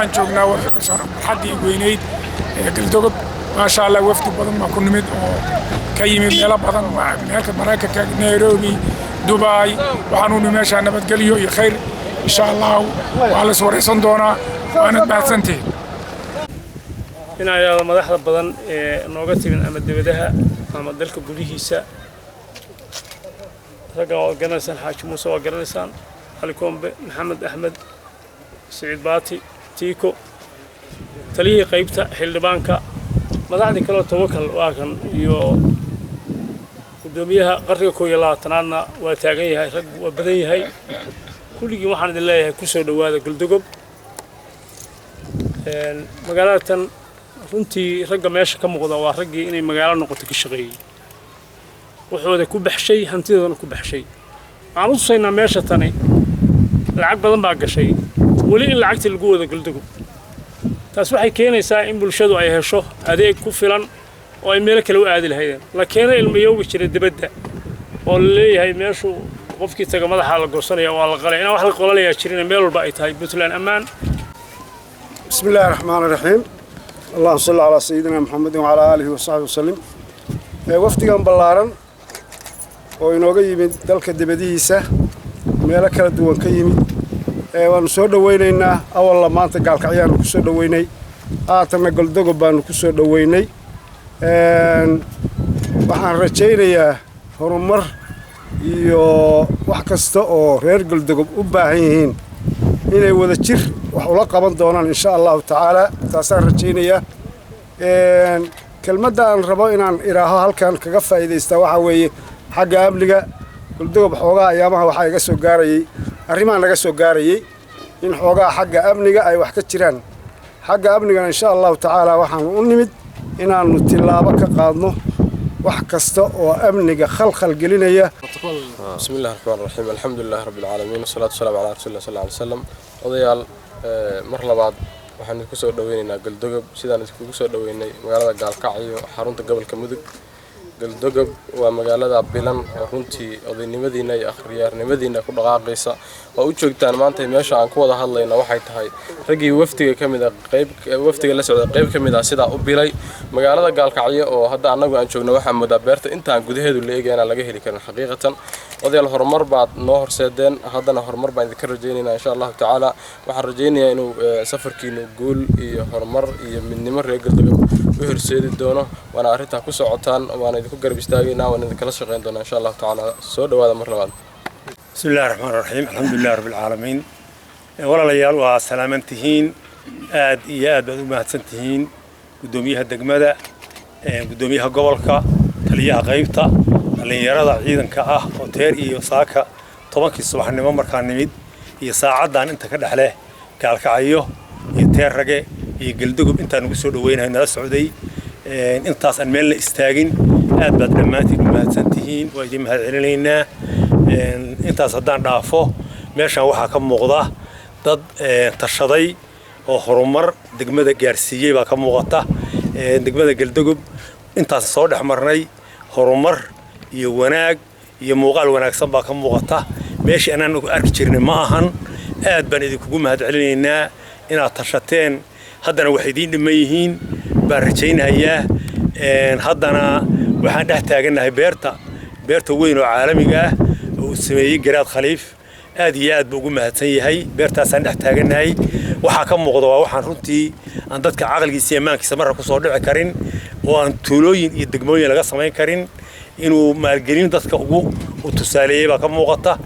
waxaan joognaa xaddii weynayd galdogob maasha allah wafdi badan baa ku nimid oo ka yimid meelo badan meelka maraykanka nairobi dubai waxaan u nimid meeshaa nabadgelyo iyo khayr insha allah waa la iswaraysan doonaa waanad mahadsantihiin inay madaxda badan ee nooga timin ama dibadaha ama dalka gudihiisa ragga oo garanaysan xaaji muuse oo garanaysaan Ali Kombe Maxamed Axmed Saciid Baati Tiiko taliyay qaybta xildhibaanka madaxda kale tawakal waa kan iyo gudoomiyaha qarniga 12aadna waa taagan yahay rag waa badan yahay kulligii waxaan idin leeyahay ku soo dhawaada Galdogob magaalada runtii ragga meesha ka muuqda waa raggii inay magaalo noqoto ka shaqeeyay wuxuu ku baxshay hantidoona ku baxshay aan u tusaynaa meesha tani lacag badan baa gashay wali in lacagtii lagu wada Galdogob taas waxay keenaysaa in bulshadu ay hesho adeeg ku filan oo ay meel kale u aadi lahaydeen la keenay ilmayowga jira dibadda oo leeyahay meeshu qofkii taga madaxa la goosanaya waa la qalay in wax la qolalayaa jirin meel walba ay tahay Puntland amaan bismillaahir rahmaanir rahiim اللهم صل على سيدنا محمد وعلى آله وصحبه وسلم وفديان بلارن oo inooga yimid dalka dibadiisa meelo kala duwan ka yimid waan soo dhaweynaynaa awal maanta gaalkacyaan ku soo dhaweynay aatana Galdogob baan ku soo dhaweynay waxaan rajaynayaa horumar iyo wax kasta oo reer Galdogob u baahan yihiin inay wada jir wax ula qaban doonaan insha Allah taala taasaan rajaynayaa kelmadda aan rabo inaan iraaho halkan kaga faa'iideysta waxa weeye xagga amniga Galdogob xoogaa ayaamaha waxa iga soo gaarayay arrimaha naga soo gaarayay in xoogaa xagga amniga ay wax ka jiraan xagga amniga insha Allah taala waxaan u nimid inaanu tilaabo ka qaadno wax kasta oo amniga khalkhal gelinaya bismillaahir rahmaanir rahiim alxamdulillaah rabbil caalamiin wasalaatu wasalaamu calaa rasuulillah sallallahu alayhi wasallam odayaal mar labaad waxaan ku soo dhaweynaynaa Galdogob sidaan isku soo dhaweynay magaalada Gaalkacyo xarunta gobolka Mudug Galdogob waa magaalada bilan runtii odaynimadiina iyo akhriyarnimadiina ku dhaqaaqaysa oo u joogtaan maanta meesha aan ku wada hadlayna waxay tahay ragii waftiga kamid ah waftiga la socda qayb kamid ah sida u bilay magaalada Gaalkacyo oo hadda anagu aan joogno waxa muda beerta intaan gudaheedu leeyahay laga heli karin xaqiiqatan odayaal horumar baad noo horseedeen haddana horumar baan idinka rajaynaynaa insha Allah taala waxaan rajaynayaa inuu safarkiinu guul iyo horumar iyo midnimo reer Galdogob u horseedi doono waana arinta ku socotaan waana idinku garab istaagayna waana idin shaqeyn doonaa insha Allah taala soo dhawaada mar labaad bismillaahir rahmaanir rahiim alxamdulillaah rabbil caalamiin walaalayaal waa salaamantihiin aad iyo aad baad u mahadsantihiin gudoomiyaha degmada gudoomiyaha gobolka taliyaha qaybta dhalinyarada ciidanka ah oo teer iyo saaka 10kii subaxnimo markaan nimid iyo saacadan inta ka dhaxle Gaalkacyo iyo teer rage iyo Galdogob intaan ugu soo dhaweynay nala socday intaas aan meel la istaagin aad baad dhamaantiin mahadsantihiin waa idin mahadcelinaynaa intaas haddaan dhaafo meeshan waxaa ka muuqda dad tashaday oo horumar degmada gaarsiiyay baa ka muuqata degmada Galdogob intaas soo dhaxmarnay horumar iyo wanaag iyo muuqaal wanaagsan baa ka muuqata meeshii aan ugu arki jirnay ma ahan aad baan idinku mahadcelinaynaa inaad tashateen haddana wax idin dhiman yihiin baan rajaynayaa haddana waxaan dhex taaganahay beerta weyn oo caalamiga ah oo sameeyay Garaad Khaliif aad iyo aad buu ugu mahadsan yahay beertaasaan dhex taaganahay waxa ka muuqda waa waxaan runtii aan dadka aqalkiisa iyo maankiisa marra ku soo dhici karin oo aan tuulooyin iyo degmooyin laga sameyn karin inuu maalgelin dadka ugu tusaaleeyay baa ka muuqata